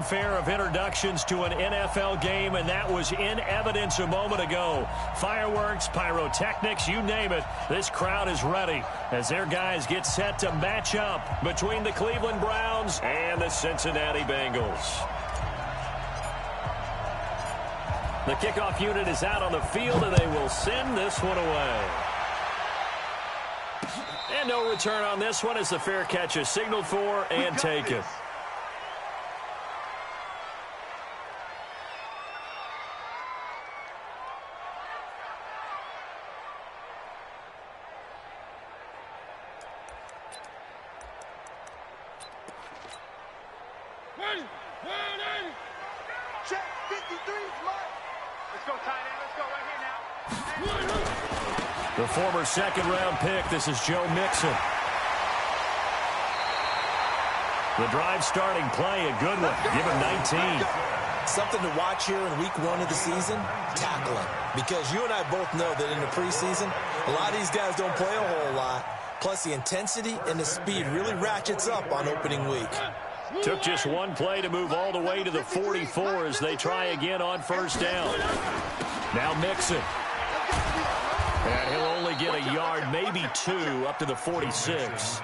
Fair of introductions to an NFL game, and that was in evidence a moment ago. Fireworks, pyrotechnics, you name it. This crowd is ready as their guys get set to match up between the Cleveland Browns and the Cincinnati Bengals. The kickoff unit is out on the field, and they will send this one away. And no return on this one as the fair catch is signaled for and taken. Check 53, let's go tight end. Let's go right here now. The former second-round pick, this is Joe Mixon. The drive starting play, a good one. Give him 19. Something to watch here in week 1 of the season, tackling. Because you and I both know that in the preseason, a lot of these guys don't play a whole lot. Plus, the intensity and the speed really ratchets up on opening week. Took just one play to move all the way to the 44 as they try again on first down. Now Mixon. And he'll only get a yard, maybe 2, up to the 46.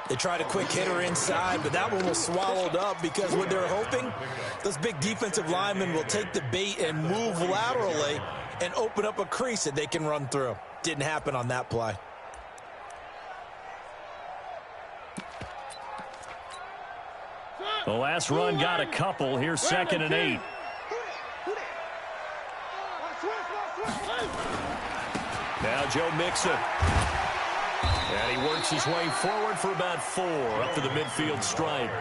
They tried a quick hitter inside, but that one was swallowed up because what they're hoping, those big defensive linemen will take the bait and move laterally and open up a crease that they can run through. Didn't happen on that play. The last run got a couple. Here's 2nd and 8. Now Joe Mixon. And he works his way forward for about 4 up to the midfield stripe.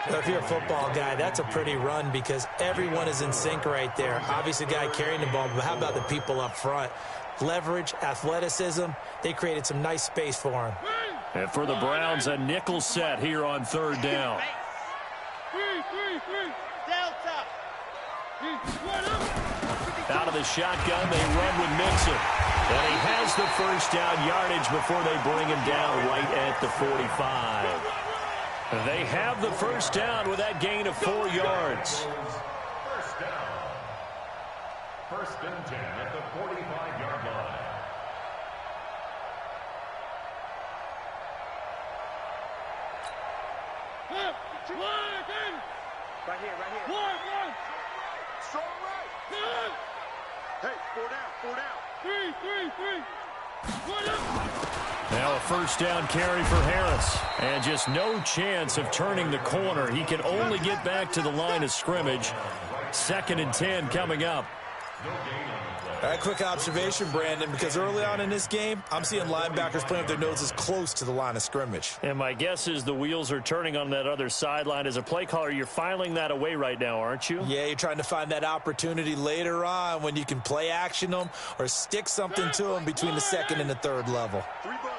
Well, if you're a football guy, that's a pretty run because everyone is in sync right there. Obviously, the guy carrying the ball, but how about the people up front? Leverage, athleticism, they created some nice space for him. And for the Browns, a nickel set here on 3rd down. Out of the shotgun, they run with Mixon. And he has the first down yardage before they bring him down right at the 45. They have the first down with that gain of 4 yards. First down. 1st and 10 at the 45-yard line. Right here. Strong right. Hey, 4 down. 3. Now a first down carry for Harris. And just no chance of turning the corner. He can only get back to the line of scrimmage. 2nd and 10 coming up. All right, quick observation, Brandon, because early on in this game, I'm seeing linebackers playing with their noses close to the line of scrimmage. And my guess is the wheels are turning on that other sideline. As a play caller, you're filing that away right now, aren't you? Yeah, you're trying to find that opportunity later on when you can play action them or stick something to them between the 2nd and the 3rd level. 3 bud.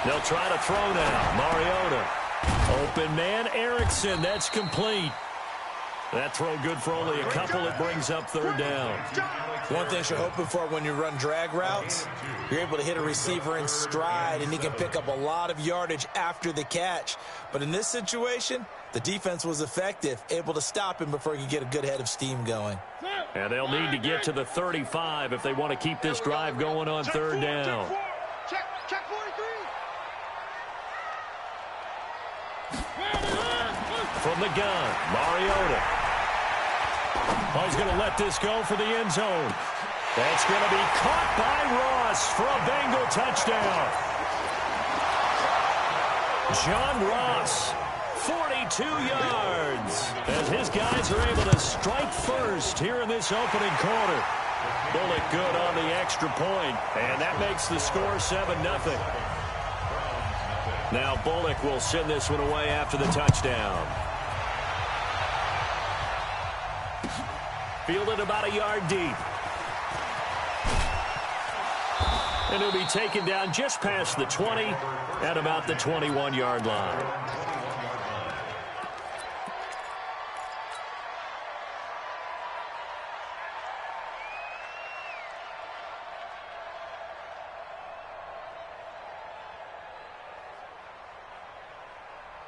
They'll try to throw now. Mariota. Open man, Erickson. That's complete. That throw good for only a couple. It brings up 3rd down. One thing you're hoping for when you run drag routes, you're able to hit a receiver in stride, and he can pick up a lot of yardage after the catch. But in this situation, the defense was effective, able to stop him before he could get a good head of steam going. And they'll need to get to the 35 if they want to keep this drive going on 3rd down. Check 43. From the gun, Mariota. Oh, he's going to let this go for the end zone. That's going to be caught by Ross for a Bengal touchdown. John Ross, 42 yards. As his guys are able to strike first here in this opening quarter. Bullock good on the extra point, and that makes the score 7-0. Now Bullock will send this one away after the touchdown. Fielded about a yard deep. And he'll be taken down just past the 20 at about the 21-yard line.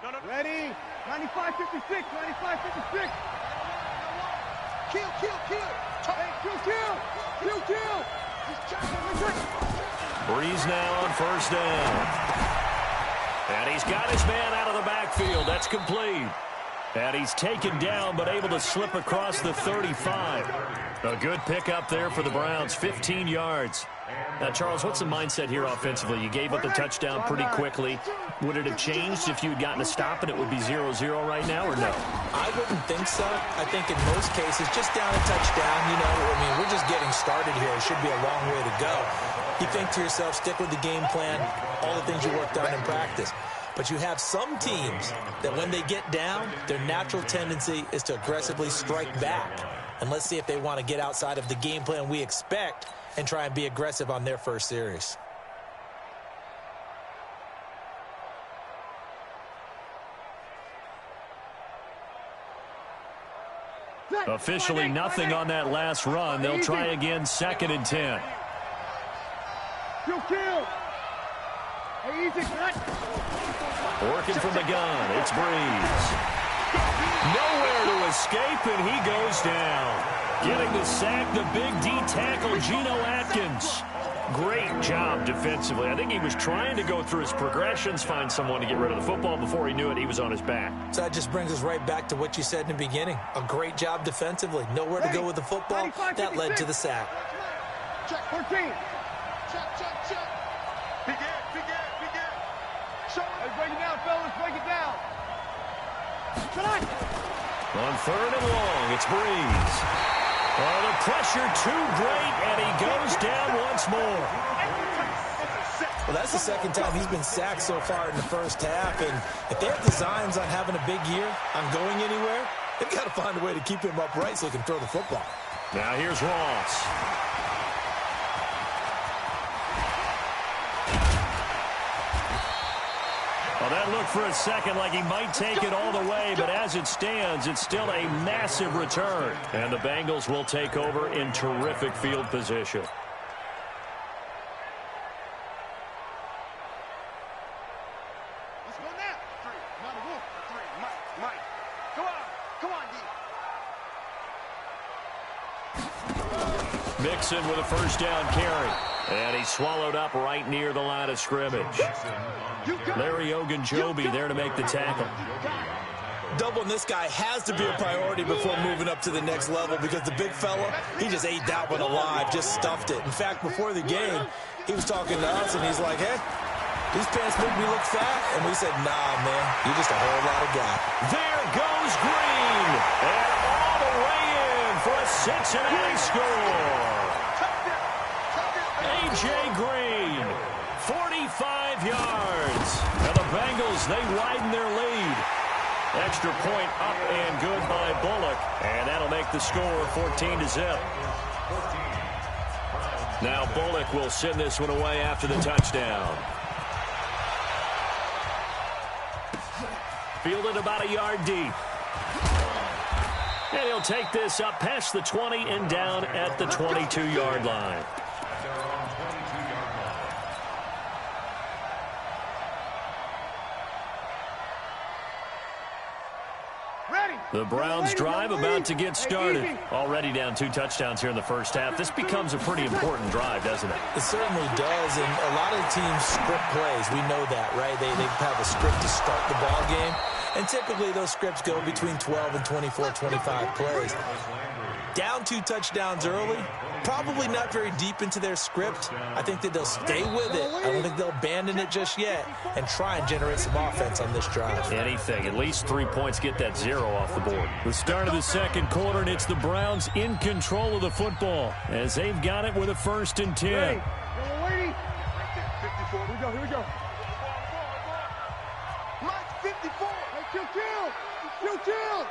Ready? 95-56, 95-56. Kill. Hey, kill. Breeze now on first down. And he's got his man out of the backfield. That's complete. And he's taken down but able to slip across the 35. A good pickup there for the Browns, 15 yards. Now, Charles, what's the mindset here offensively? You gave up the touchdown pretty quickly. Would it have changed if you had gotten a stop and it would be 0-0 right now, or no? I wouldn't think so. I think in most cases, just down a touchdown, we're just getting started here. It should be a long way to go. You think to yourself, stick with the game plan, all the things you worked on in practice. But you have some teams that when they get down, their natural tendency is to aggressively strike back. And let's see if they want to get outside of the game plan we expect and try and be aggressive on their first series. Officially nothing on that last run. They'll try again, 2nd and 10. Kill. Hey, easy. Working from the gun, it's Breeze. Nowhere to escape, and he goes down. Getting the sack, the big D tackle, Geno Atkins. Great job defensively. I think he was trying to go through his progressions, find someone to get rid of the football. Before he knew it, he was on his back. So that just brings us right back to what you said in the beginning. A great job defensively. Nowhere to go with the football. That led to the sack. Check 14. Check. Big air. Show it. Hey, break it down, fellas. Break it down. On 3rd and long, it's Breeze. Oh, the pressure too great, and he goes down once more. Well, that's the second time he's been sacked so far in the first half, and if they have designs on having a big year, on going anywhere, they've got to find a way to keep him upright so he can throw the football. Now here's Ross. Well, that looked for a second like he might take it all the way, but as it stands, it's still a massive return. And the Bengals will take over in terrific field position. Let's go now. 3, Mike. Come on, D. Mixon with a first down carry. And he's swallowed up right near the line of scrimmage. Larry Ogunjobi there to make the tackle. Doubling this guy has to be a priority before moving up to the next level because the big fella, he just ate that one alive, just stuffed it. In fact, before the game, he was talking to us, and he's like, hey, these pants make me look fat. And we said, nah, man, you're just a whole lot of guy. There goes Green. And all the way in for a Cincinnati score. A.J. Green, 45 yards. And the Bengals, they widen their lead. Extra point up and good by Bullock. And that'll make the score 14-0. Now Bullock will send this one away after the touchdown. Fielded about a yard deep. And he'll take this up past the 20 and down at the 22-yard line. The Browns drive about to get started. Already down 2 touchdowns here in the first half. This becomes a pretty important drive, doesn't it? It certainly does, and a lot of teams script plays. We know that, right? They have a script to start the ball game, and typically those scripts go between 12 and 24, 25 plays. Down 2 touchdowns early, probably not very deep into their script. I think that they'll stay with it. I don't think they'll abandon it just yet and try and generate some offense on this drive. Anything. At least 3 points, get that 0 off the board. The start of the second quarter, and it's the Browns in control of the football as they've got it with a 1st and 10. Hey, 54. Here we go. Mike, 54. Hey, kill.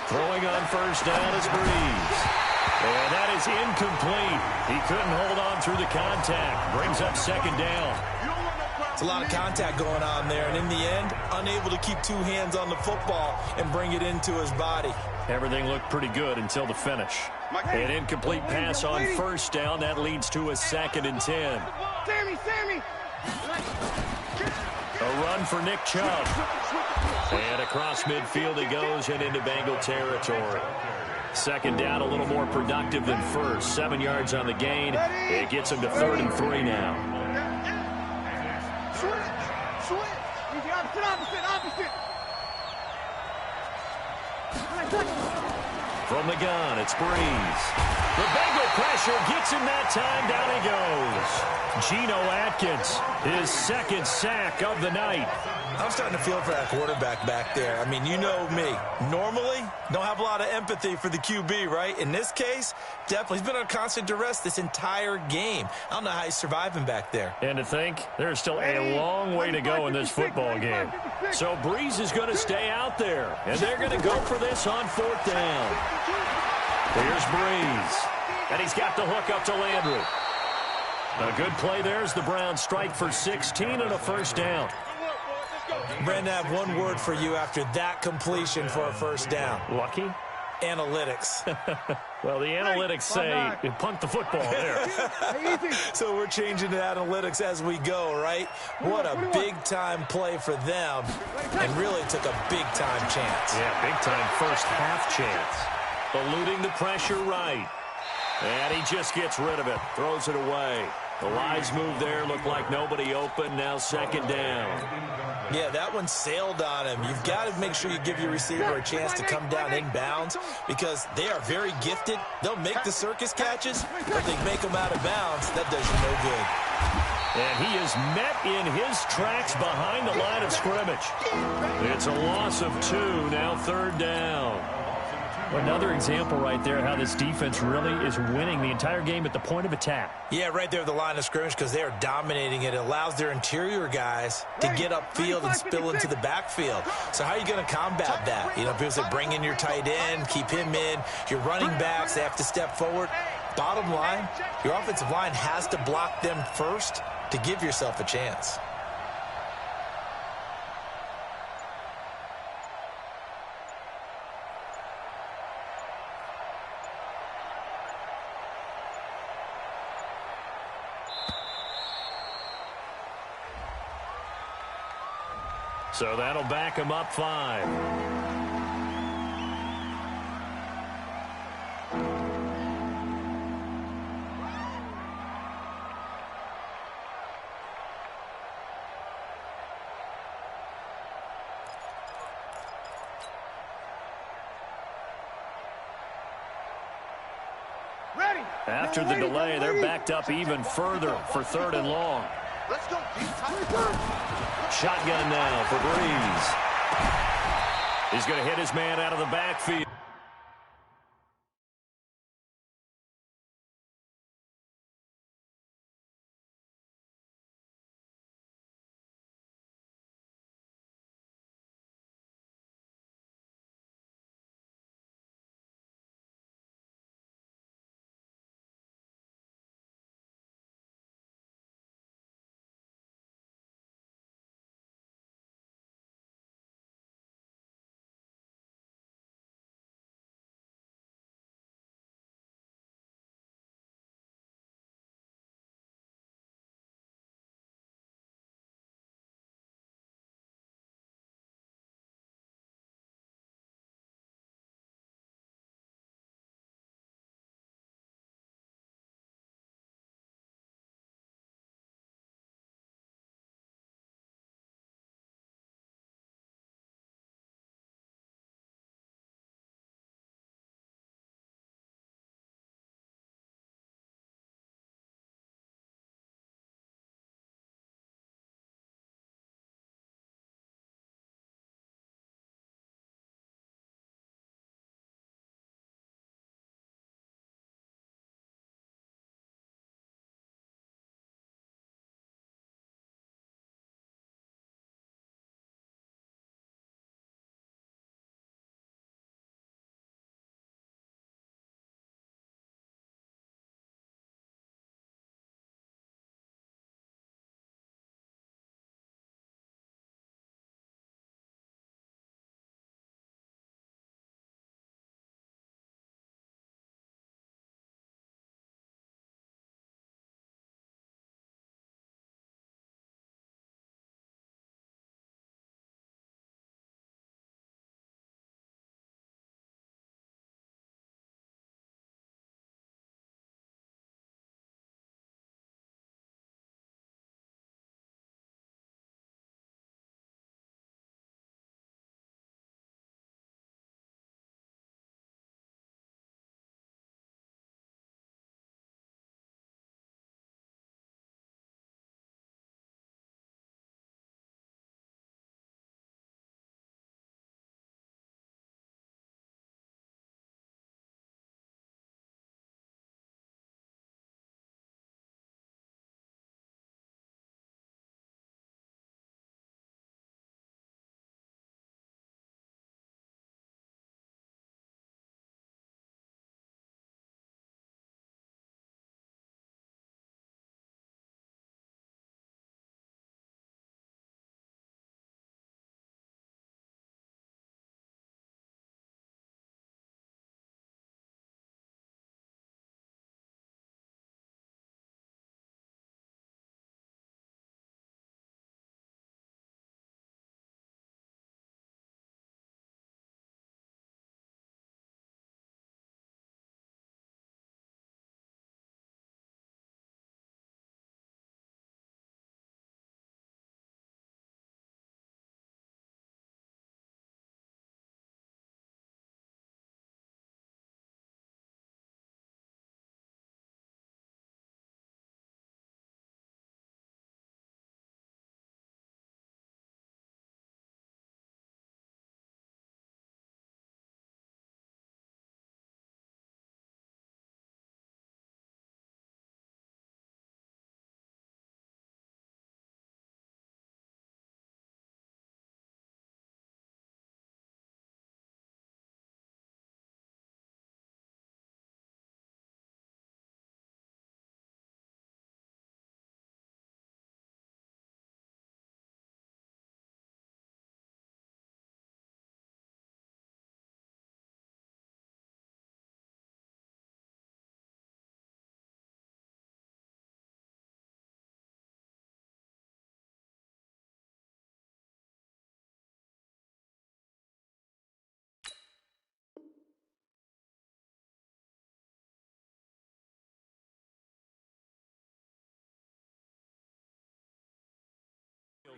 Throwing on first down is Breeze. And that is incomplete. He couldn't hold on through the contact. Brings up 2nd down. It's a lot of contact going on there, and in the end, unable to keep 2 hands on the football and bring it into his body. Everything looked pretty good until the finish. An incomplete pass on first down. That leads to a 2nd and 10. Sammy. A run for Nick Chubb. And across midfield he goes and into Bengal territory. Second down, a little more productive than first. 7 yards on the gain. It gets him to 3rd and 3 now. Switch. Easy, opposite. From the gun, it's Breeze. The Bengal pressure gets him that time. Down he goes. Geno Atkins, his 2nd sack of the night. I'm starting to feel for that quarterback back there. I mean, you know me. Normally, don't have a lot of empathy for the QB, right? In this case, definitely. He's been on constant duress this entire game. I don't know how he's surviving back there. And to think, there's still a long way to go in this football game. So Breeze is going to stay out there, and they're going to go for this on 4th down. Here's Breeze, and he's got the hook up to Landry. A good play there as the Browns strike for 16 and a 1st down. Brandon, I have one word for you after that completion for a 1st down. Lucky? Analytics. Well, the analytics say you punt the football there. So we're changing to analytics as we go, right? What a big-time play for them, and really took a big-time chance. Yeah, big-time first half chance. Eluding the pressure right. And he just gets rid of it, throws it away. The lines move there, look like nobody open, now 2nd down. Yeah, that one sailed on him. You've got to make sure you give your receiver a chance to come down inbounds because they are very gifted. They'll make the circus catches, but they make them out of bounds. That does you no good. And he is met in his tracks behind the line of scrimmage. It's a loss of 2, now 3rd down. Another example right there how this defense really is winning the entire game at the point of attack. Yeah, right there at the line of scrimmage because they are dominating it. It allows their interior guys to get upfield and spill into the backfield. So how are you going to combat that? You know, people say bring in your tight end, keep him in. Your running backs, they have to step forward. Bottom line, your offensive line has to block them first to give yourself a chance. So that'll back him up 5. After the delay, they're backed up even further for 3rd and long. Let's go. Shotgun now for Breeze. He's going to hit his man out of the backfield.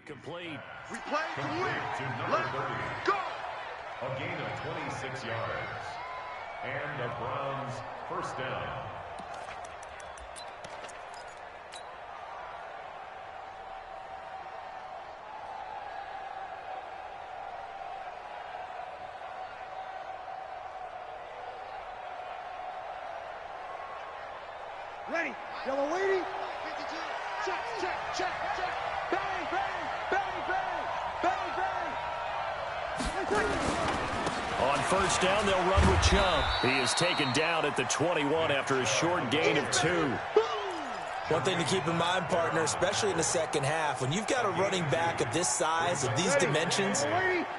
Complete. We play to win. Let's go. A gain of 26 yards. And the Browns first down. Ready. Yellow waiting. Check, check, check, check. Bang, bang, bang, bang, bang, bang. On first down, they'll run with Chubb. He is taken down at the 21 after a short gain of 2. One thing to keep in mind, partner, especially in the second half, when you've got a running back of this size, of these dimensions,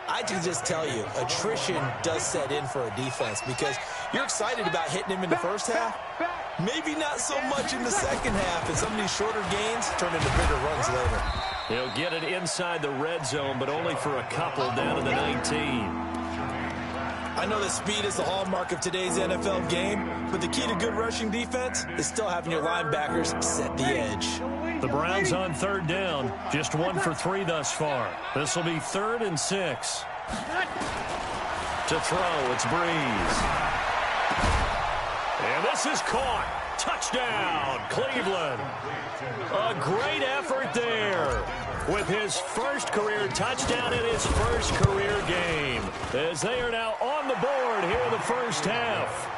I can just tell you, attrition does set in for a defense because you're excited about hitting him in the first half. Maybe not so much in the second half, and some of these shorter gains turn into bigger runs later. He'll get it inside the red zone, but only for a couple down to the 19. I know that speed is the hallmark of today's NFL game, but the key to good rushing defense is still having your linebackers set the edge. The Browns on third down, just 1 for 3 thus far. This will be 3rd and 6. To throw, it's Breeze. And this is caught. Touchdown, Cleveland. A great effort there with his first career touchdown in his first career game, as they are now on the board here in the first half.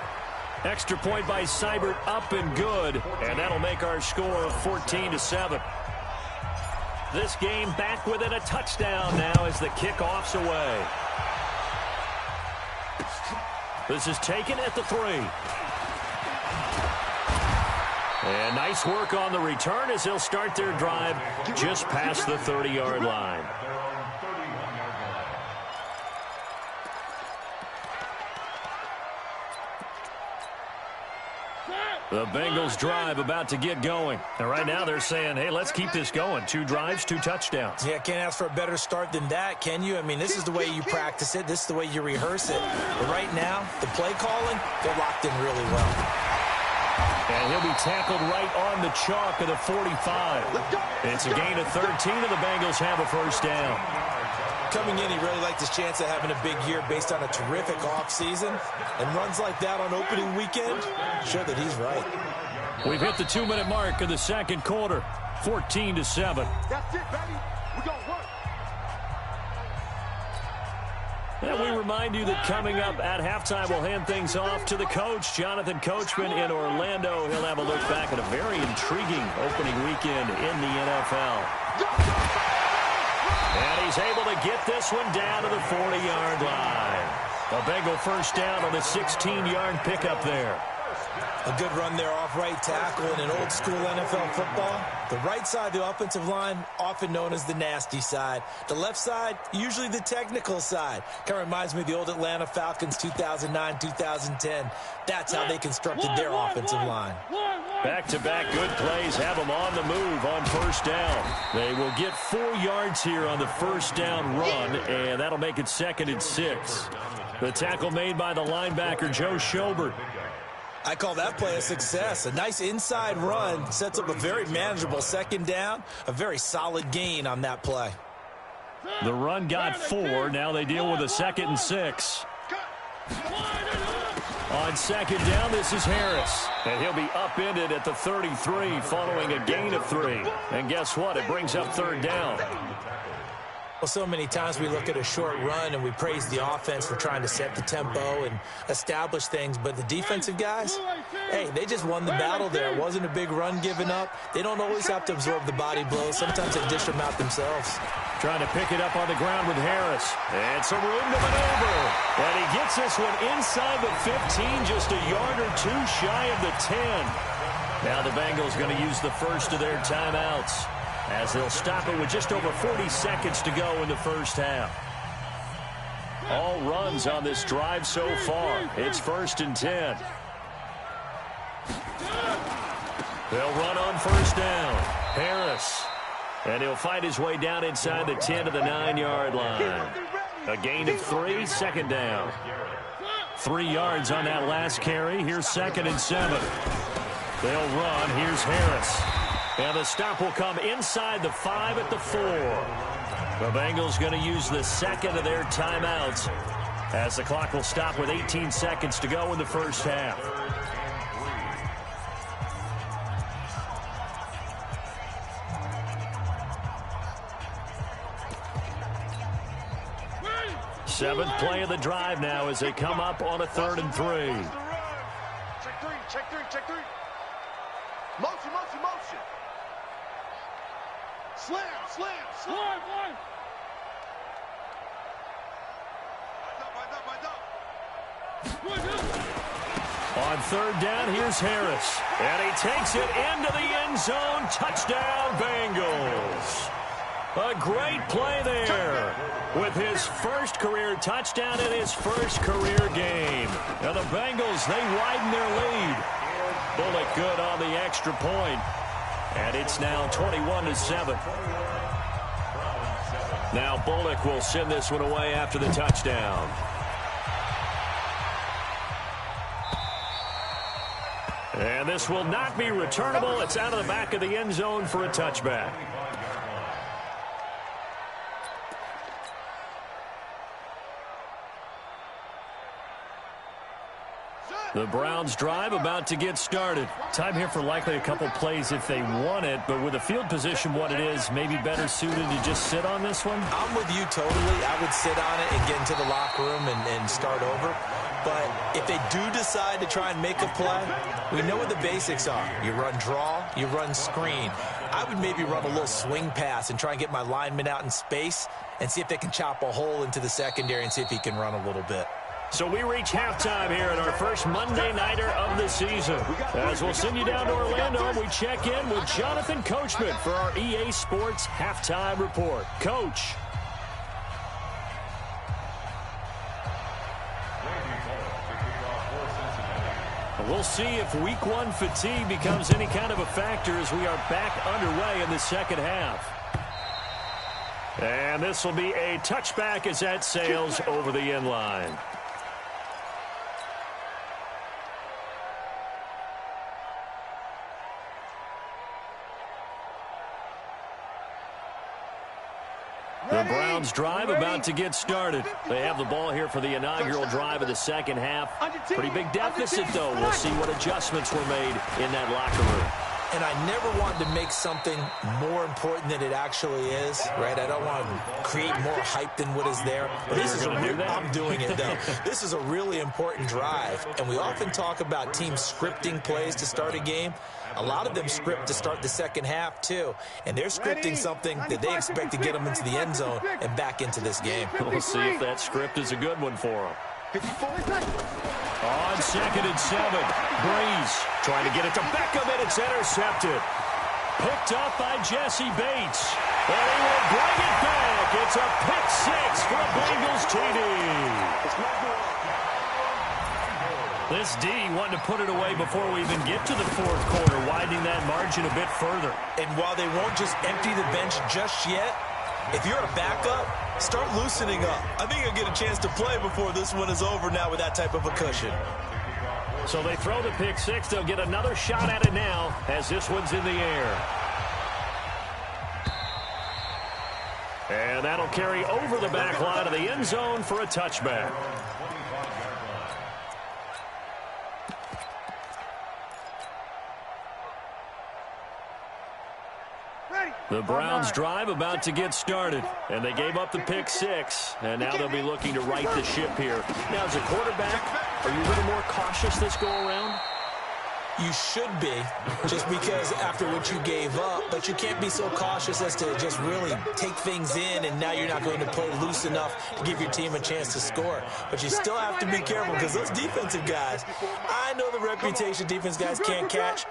Extra point by Seibert, up and good, and that'll make our score 14-7. This game back within a touchdown now as the kickoff's away. This is taken at the 3. And nice work on the return as they'll start their drive just past the 30-yard line. The Bengals drive about to get going. And right now they're saying, hey, let's keep this going. 2 drives, 2 touchdowns. Yeah, can't ask for a better start than that, can you? I mean, this is the way you practice it. This is the way you rehearse it. But right now, the play calling, they're locked in really well. And he'll be tackled right on the chalk of the 45. It's a gain of 13, and the Bengals have a first down. Coming in, he really liked his chance of having a big year based on a terrific offseason. And runs like that on opening weekend show that he's right. We've hit the 2-minute mark of the second quarter, 14-7. That's it, baby. We gonna work. And we remind you that coming up at halftime, we'll hand things off to the coach, Jonathan Coachman in Orlando. He'll have a look back at a very intriguing opening weekend in the NFL. And he's able to get this one down to the 40-yard line. A Bengal first down on the 16-yard pickup there. A good run there off right tackle in an old-school NFL football. The right side of the offensive line, often known as the nasty side. The left side, usually the technical side. Kind of reminds me of the old Atlanta Falcons 2009-2010. That's how they constructed their offensive line. Back-to-back good plays have them on the move on first down. They will get 4 yards here on the first down run, and that'll make it 2nd and 6. The tackle made by the linebacker, Joe Schobert. I call that play a success. A nice inside run sets up a very manageable second down. A very solid gain on that play. The run got 4. Now they deal with a 2nd and 6. On second down, this is Harris. And he'll be upended at the 33 following a gain of 3. And guess what? It brings up 3rd down. Well, so many times we look at a short run and we praise the offense for trying to set the tempo and establish things. But the defensive guys, hey, they just won the battle there. It wasn't a big run given up. They don't always have to absorb the body blows. Sometimes they dish them out themselves. Trying to pick it up on the ground with Harris. And some room to maneuver. And he gets this one inside the 15, just a yard or 2 shy of the 10. Now the Bengals going to use the first of their timeouts, as they'll stop it with just over 40 seconds to go in the first half. All runs on this drive so far. It's 1st and 10. They'll run on first down. Harris. And he'll find his way down inside the 10 to the 9-yard line. A gain of 3, 2nd down. 3 yards on that last carry. Here's 2nd and 7. They'll run. Here's Harris. And the stop will come inside the 5 at the 4. The Bengals going to use the second of their timeouts as the clock will stop with 18 seconds to go in the first half. Seventh play of the drive now as they come up on a 3rd and 3. Check three, check three, check three. Motion, motion, motion. Slam, slam, slam. One. On 3rd down, here's Harris. And he takes it into the end zone. Touchdown, Bengals. A great play there with his first career touchdown in his first career game. Now the Bengals, they widen their lead. Bullock good on the extra point. And it's now 21-7. Now Bullock will send this one away after the touchdown. And this will not be returnable. It's out of the back of the end zone for a touchback. The Browns drive about to get started. Time here for likely a couple plays if they want it, but with the field position what it is, maybe better suited to just sit on this one? I'm with you totally. I would sit on it and get into the locker room and start over. But if they do decide to try and make a play, we know what the basics are. You run draw, you run screen. I would maybe run a little swing pass and try and get my lineman out in space and see if they can chop a hole into the secondary and see if he can run a little bit. So we reach halftime here at our first Monday Nighter of the season. As we'll send you down to Orlando, we check in with Jonathan Coachman for our EA Sports Halftime Report. Coach. We'll see if Week 1 fatigue becomes any kind of a factor as we are back underway in the second half. And this will be a touchback as that sails over the end line. The Browns drive about to get started. They have the ball here for the inaugural drive of the second half. Pretty big deficit, though. We'll see what adjustments were made in that locker room. And I never wanted to make something more important than it actually is, right? I don't want to create more hype than what is there. But this is I'm doing it, though. This is a really important drive. And we often talk about teams scripting plays to start a game. A lot of them script to start the second half, too. And they're scripting something that they expect to get them into the end zone and back into this game. We'll see if that script is a good one for them. On 2nd and 7, Breeze trying to get it to Beckham, and it's intercepted. Picked up by Jesse Bates. And he will bring it back. It's a pick 6 for a Bengals TD. This D wanted to put it away before we even get to the fourth quarter, widening that margin a bit further. And while they won't just empty the bench just yet, if you're a backup, start loosening up. I think you'll get a chance to play before this one is over now with that type of a cushion. So they throw the pick 6. They'll get another shot at it now as this one's in the air. And that'll carry over the back line of the end zone for a touchback. The Browns drive about to get started, and they gave up the pick 6, and now they'll be looking to right the ship here. Now, as a quarterback, are you a little more cautious this go around? You should be, just because after what you gave up, but you can't be so cautious as to just really take things in, and now you're not going to play loose enough to give your team a chance to score. But you still have to be careful because those defensive guys, I know the reputation defense guys can't catch.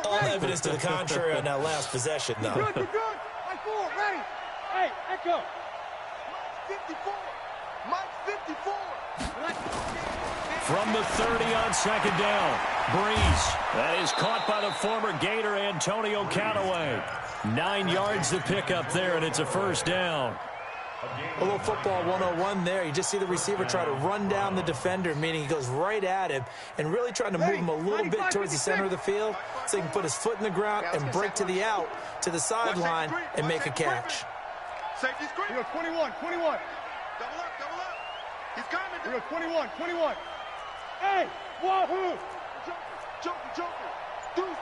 All evidence to the contrary on that last possession, though. You're good. Mike 4, ready. Hey, echo. Mike 54. Mike 54. From the 30 on 2nd down, Breeze. That is caught by the former Gator Antonio Callaway. 9 yards to pick up there, and it's a first down. A little football 101 there. You just see the receiver try to run down the defender, meaning he goes right at him and really trying to move him a little bit towards the center of the field so he can put his foot in the ground and break to the out, to the sideline, and make a catch. Safety screen. 21. Double up. He's coming. 21. Hey, wahoo! Joker. Deuce.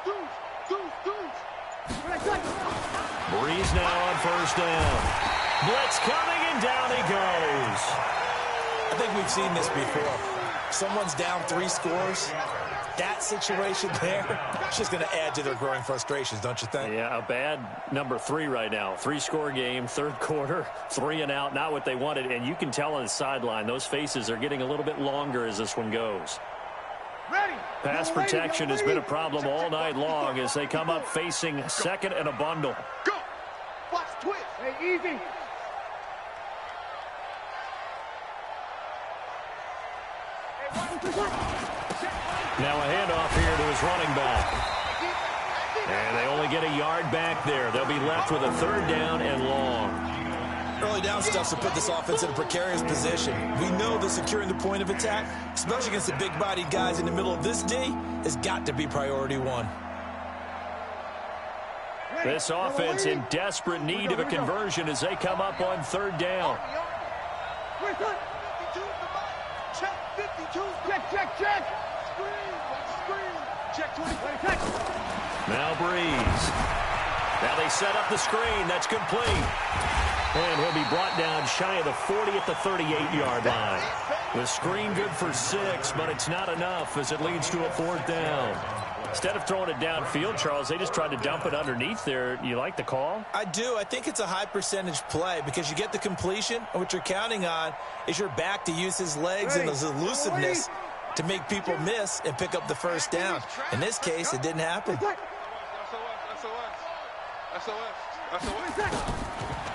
Breeze now on first down. Blitz coming, and down he goes. I think we've seen this before. Someone's down 3 scores. That situation there, it's just going to add to their growing frustrations, don't you think? Yeah, a bad number 3 right now. 3-score game, third quarter, 3 and out, not what they wanted. And you can tell on the sideline, those faces are getting a little bit longer as this one goes. Ready. Pass protection has been a problem all night long as they come up facing second and a bundle. Go. Watch twist. Hey, easy. Now a handoff here to his running back. And they only get a yard back there. They'll be left with a third down and long. Early down stuff to put this offense in a precarious position. We know that securing the point of attack, especially against the big-bodied guys in the middle of this D, has got to be priority 1. This offense in desperate need of a conversion as they come up on third down. Check. Check 20. Now Breeze. Now they set up the screen. That's complete. And he'll be brought down shy of the 40 at the 38-yard line. The screen good for 6, but it's not enough as it leads to a fourth down. Instead of throwing it downfield, Charles, they just tried to dump it underneath there. You like the call? I do. I think it's a high-percentage play because you get the completion, and what you're counting on is your back to use his legs and his elusiveness to make people miss and pick up the first down. In this case, it didn't happen.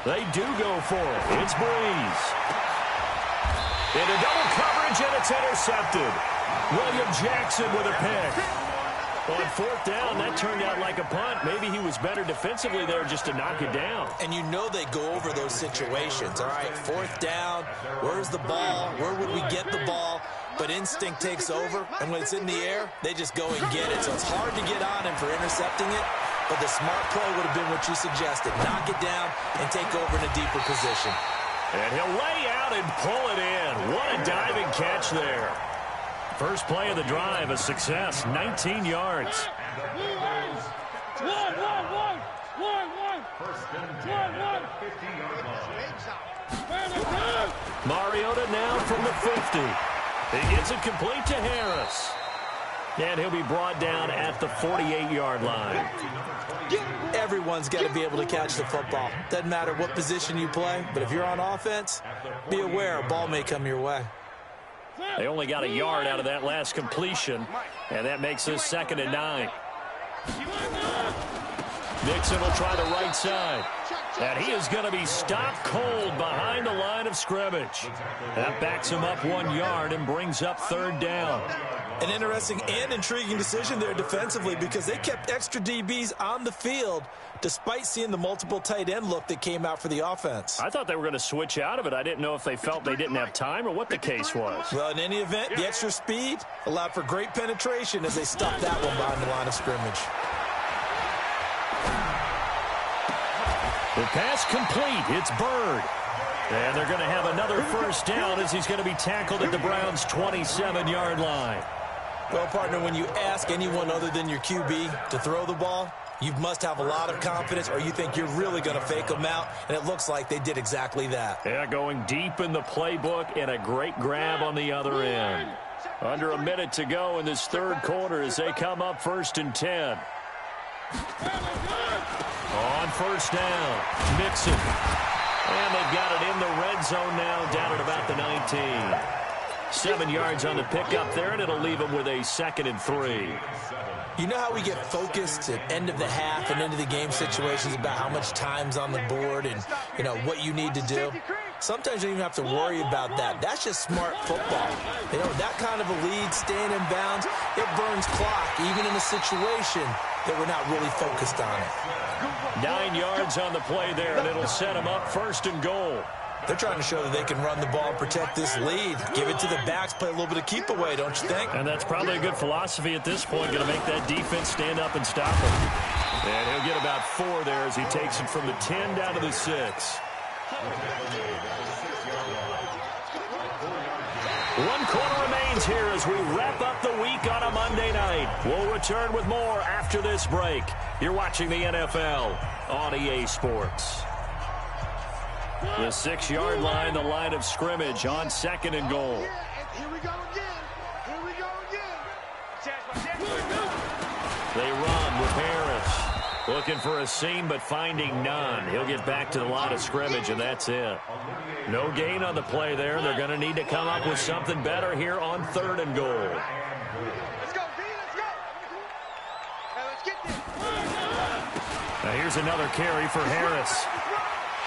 They do go for it. It's Breeze. Into double coverage, and it's intercepted. William Jackson with a pick. On fourth down, that turned out like a punt. Maybe he was better defensively there just to knock it down. And you know they go over those situations. All right, fourth down, where's the ball? Where would we get the ball? But instinct takes over, and when it's in the air, they just go and get it. So it's hard to get on him for intercepting it, but the smart play would have been what you suggested. Knock it down and take over in a deeper position. And he'll lay out and pull it in. What a diving catch there. First play of the drive, a success, 19 yards. Mariota now from the 50. He gets it complete to Harris. And he'll be brought down at the 48-yard line. Everyone's got to be able to catch the football. Doesn't matter what position you play, but if you're on offense, be aware a ball may come your way. They only got a yard out of that last completion, and that makes this 2nd and 9. Nixon will try the right side. And he is going to be stopped cold behind the line of scrimmage. That backs him up 1 yard and brings up third down. An interesting and intriguing decision there defensively because they kept extra DBs on the field despite seeing the multiple tight end look that came out for the offense. I thought they were going to switch out of it. I didn't know if they felt they didn't have time or what the case was. Well, in any event, the extra speed allowed for great penetration as they stuffed that one behind the line of scrimmage. The pass complete. It's Byrd. And they're going to have another first down as he's going to be tackled at the Browns' 27-yard line. Well, partner, when you ask anyone other than your QB to throw the ball, you must have a lot of confidence or you think you're really going to fake them out, and it looks like they did exactly that. Yeah, going deep in the playbook and a great grab on the other end. Under a minute to go in this third quarter as they come up 1st and 10. On first down, Mixon. And they've got it in the red zone now, down at about the 19. 7 yards on the pickup there, and it'll leave them with a 2nd and 3. You know how we get focused at end of the half and into the game situations about how much time's on the board and, you know, what you need to do? Sometimes you don't even have to worry about that. That's just smart football. You know, that kind of a lead, staying in bounds, it burns clock, even in a situation that we're not really focused on it. 9 yards on the play there, and it'll set them up 1st and goal. They're trying to show that they can run the ball and protect this lead. Give it to the backs, play a little bit of keep away, don't you think? And that's probably a good philosophy at this point, going to make that defense stand up and stop him. And he'll get about 4 there as he takes it from the 10 down to the 6. 1 quarter remains here as we wrap up the week on a Monday night. We'll return with more after this break. You're watching the NFL on EA Sports. The 6-yard line, the line of scrimmage on 2nd and goal. Here we go again. Here we go again. They run with Harris. Looking for a seam, but finding none. He'll get back to the line of scrimmage, and that's it. No gain on the play there. They're going to need to come up with something better here on 3rd and goal. Let's go, B. Let's go. Hey, let's get this. Now here's another carry for Harris.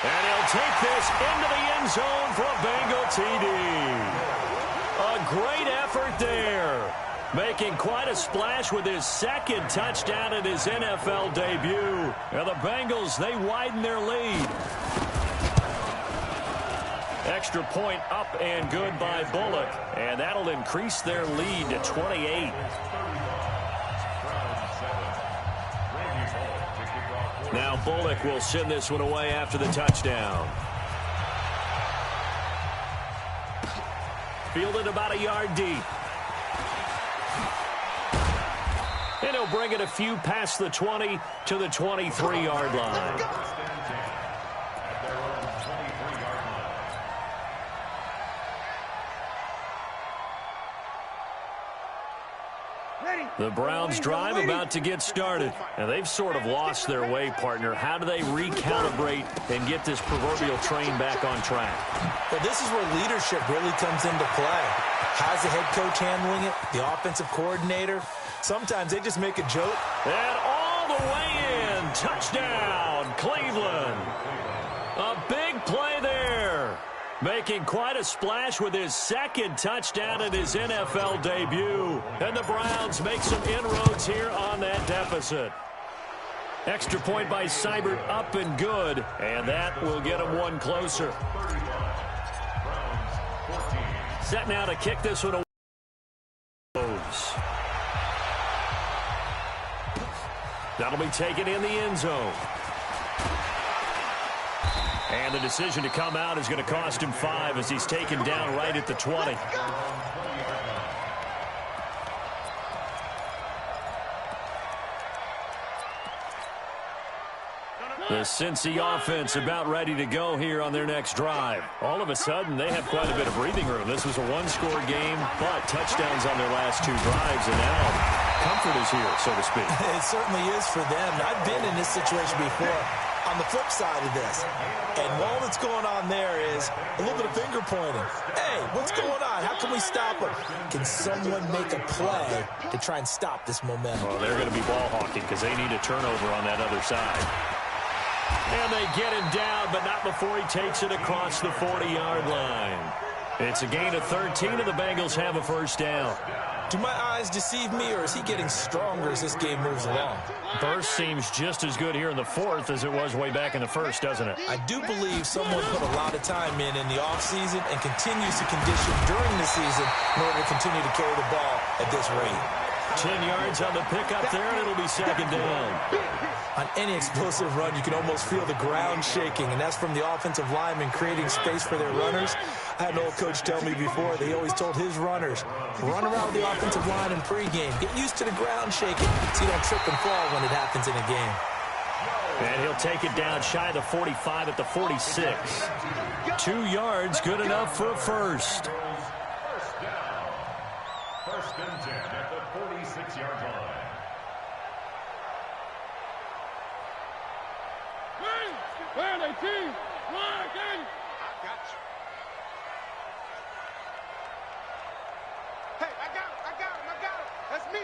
And he'll take this into the end zone for a Bengal TD. A great effort there. Making quite a splash with his 2nd touchdown in his NFL debut. Now the Bengals, they widen their lead. Extra point up and good by Bullock. And that'll increase their lead to 28. Now Bullock will send this one away after the touchdown. Fielded about a yard deep. And he'll bring it a few past the 20 to the 23-yard line. The Browns drive about to get started. And they've sort of lost their way, partner. How do they recalibrate and get this proverbial train back on track? Well, this is where leadership really comes into play. How's the head coach handling it? The offensive coordinator? Sometimes they just make a joke. And all the way in. Touchdown, Cleveland. A big play there. Making quite a splash with his 2nd touchdown in his NFL debut. And the Browns make some inroads here on that deficit. Extra point by Seibert, up and good. And that will get them 1 closer. Set now to kick this one away. That'll be taken in the end zone. And the decision to come out is going to cost him 5 as he's taken down right at the 20. The Cincy offense about ready to go here on their next drive. All of a sudden, they have quite a bit of breathing room. This was a 1-score game, but touchdowns on their last 2 drives, and now comfort is here, so to speak. It certainly is for them. I've been in this situation before on the flip side of this. And all that's going on there is a little bit of finger pointing. Hey, what's going on? How can we stop them? Can someone make a play to try and stop this momentum? Well, they're going to be ball hawking because they need a turnover on that other side. And they get him down, but not before he takes it across the 40-yard line. It's a gain of 13, and the Bengals have a first down. Do my eyes deceive me, or is he getting stronger as this game moves along? Burst seems just as good here in the 4th as it was way back in the 1st, doesn't it? I do believe someone put a lot of time in the offseason and continues to condition during the season in order to continue to carry the ball at this rate. 10 yards on the pickup there, and it'll be 2nd down. On any explosive run, you can almost feel the ground shaking, and that's from the offensive linemen creating space for their runners. I had an old coach tell me before, they always told his runners, run around the offensive line in pregame. Get used to the ground shaking so you don't trip and fall when it happens in a game. And he'll take it down shy of the 45 at the 46. 2 yards, good enough for a first. First down. 1st and 10 at the 46-yard line. Where are they, team? Working! I got you. Hey, I got him. That's me.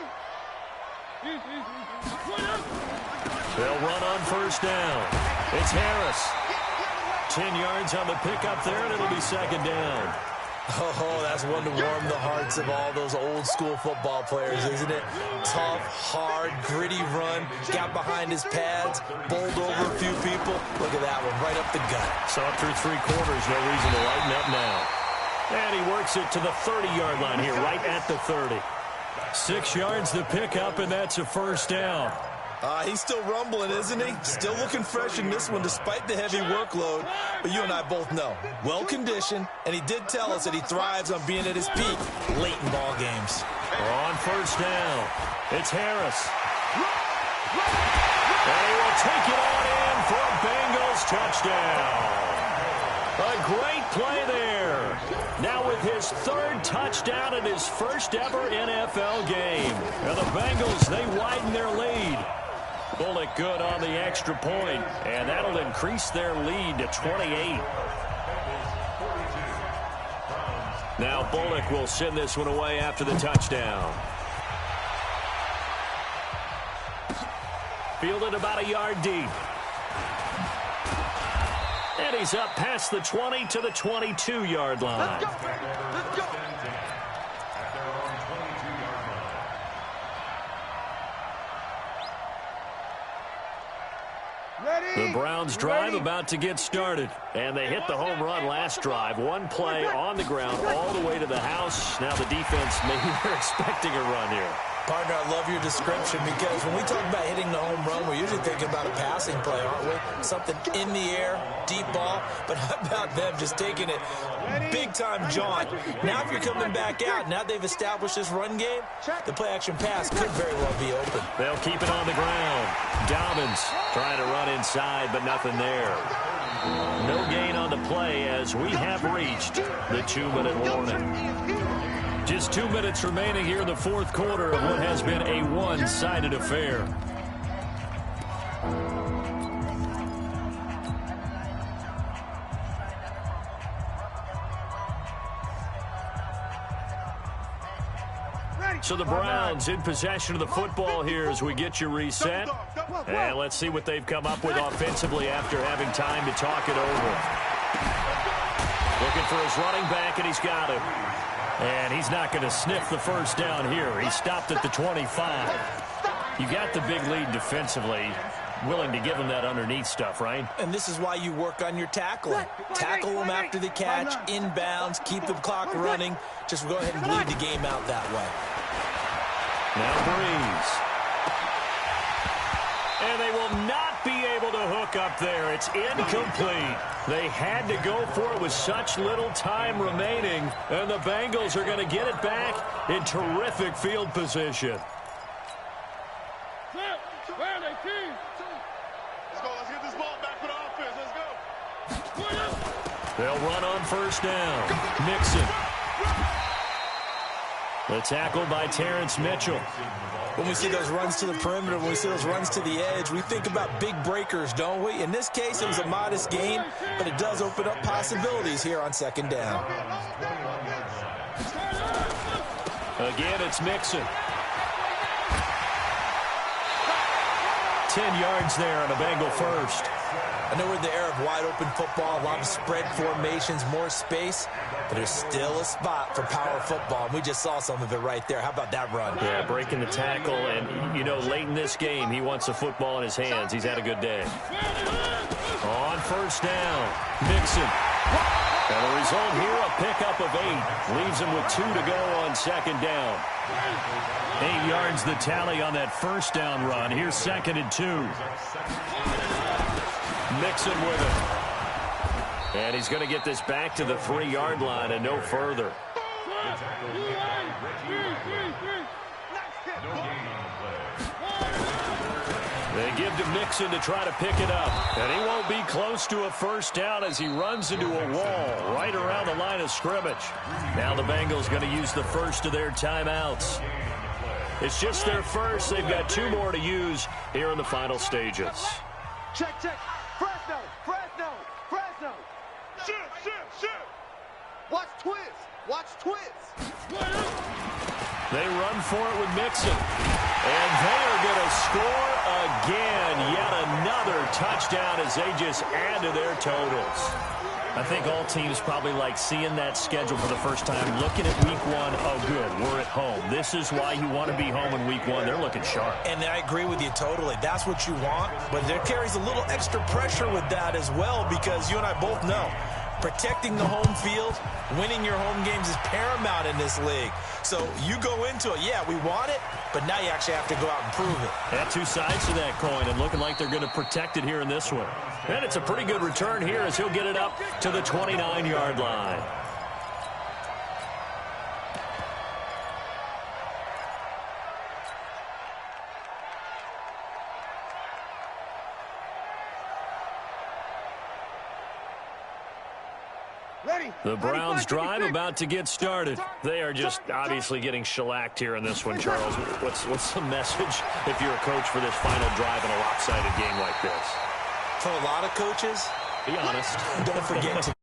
They'll run on first down. It's Harris. 10 yards on the pickup there, and it'll be 2nd down. Oh, that's one to warm the hearts of all those old school football players, isn't it? Tough, hard, gritty run, got behind his pads, bowled over a few people. Look at that one, right up the gut. Saw it through 3 quarters, no reason to lighten up now. And he works it to the 30-yard line here, right at the 30. 6 yards to pick up, and that's a first down. He's still rumbling, isn't he? Still looking fresh in this one despite the heavy workload. But you and I both know, well-conditioned, and he did tell us that he thrives on being at his peak late in ball games. On first down, it's Harris. And he will take it on in for a Bengals touchdown. A great play there. Now with his 3rd touchdown in his first ever NFL game. And the Bengals, they widen their lead. Bullock good on the extra point, and that'll increase their lead to 28. Now Bullock will send this one away after the touchdown. Fielded about a yard deep. And he's up past the 20 to the 22-yard line. Let's go, baby. Let's go. The Browns drive about to get started, and they hit the home run last drive. One play on the ground all the way to the house. Now the defense, maybe they're expecting a run here. Partner, I love your description because when we talk about hitting the home run, we're usually thinking about a passing play, aren't we? Something in the air, deep ball. But how about them just taking it big-time jaunt? Now if you're coming back out, now they've established this run game, the play-action pass could very well be open. They'll keep it on the ground. Dobbins trying to run inside, but nothing there. No gain on the play as we have reached the 2-minute warning. Just 2 minutes remaining here in the 4th quarter of what has been a one-sided affair. So the Browns in possession of the football here as we get you reset. And let's see what they've come up with offensively after having time to talk it over. Looking for his running back, and he's got him. And he's not going to sniff the first down here. He stopped at the 25. You got the big lead defensively. Willing to give him that underneath stuff, right? And this is why you work on your tackling. Tackle them after the catch, inbounds, keep the clock running. Just go ahead and bleed the game out that way. Now Breeze. And they will not be able to hook up there. It's incomplete. They had to go for it with such little time remaining. And the Bengals are going to get it back in terrific field position. They'll run on first down. Mixon. The tackle by Terrence Mitchell. When we see those runs to the perimeter, when we see those runs to the edge, we think about big breakers, don't we? In this case, it was a modest gain, but it does open up possibilities here on second down. Again, it's Mixon. 10 yards there on a Bengal first. I know we're in the era of wide-open football, a lot of spread formations, more space, but there's still a spot for power football, and we just saw some of it right there. How about that run? Yeah, breaking the tackle, and, you know, late in this game, he wants the football in his hands. He's had a good day. On first down, Mixon. And the result here, a pickup of 8. Leaves him with 2 to go on second down. 8 yards the tally on that first down run. Here's 2nd and 2. Mixon with it. And he's going to get this back to the 3-yard line and no further. They give to Mixon to try to pick it up. And he won't be close to a first down as he runs into a wall right around the line of scrimmage. Now the Bengals going to use the first of their timeouts. It's just their first. They've got 2 more to use here in the final stages. Check, check. Fresno, Fresno, Fresno. Shoot, shoot, shoot. Watch twist. Watch twist. They run for it with Mixon. And they are going to score again. Yet another touchdown as they just add to their totals. I think all teams probably like seeing that schedule for the first time, looking at week one. Oh, good, we're at home. This is why you want to be home in week one. They're looking sharp. And I agree with you totally. That's what you want, but there carries a little extra pressure with that as well, because you and I both know protecting the home field, winning your home games is paramount in this league. So you go into it, yeah, we want it, but now you actually have to go out and prove it. Yeah, two sides to that coin, and looking like they're going to protect it here in this one. And it's a pretty good return here as he'll get it up to the 29-yard line. The Browns drive about to get started. They are just obviously getting shellacked here in this one, Charles. What's the message if you're a coach for this final drive in a lopsided game like this? For a lot of coaches, be honest. Don't forget to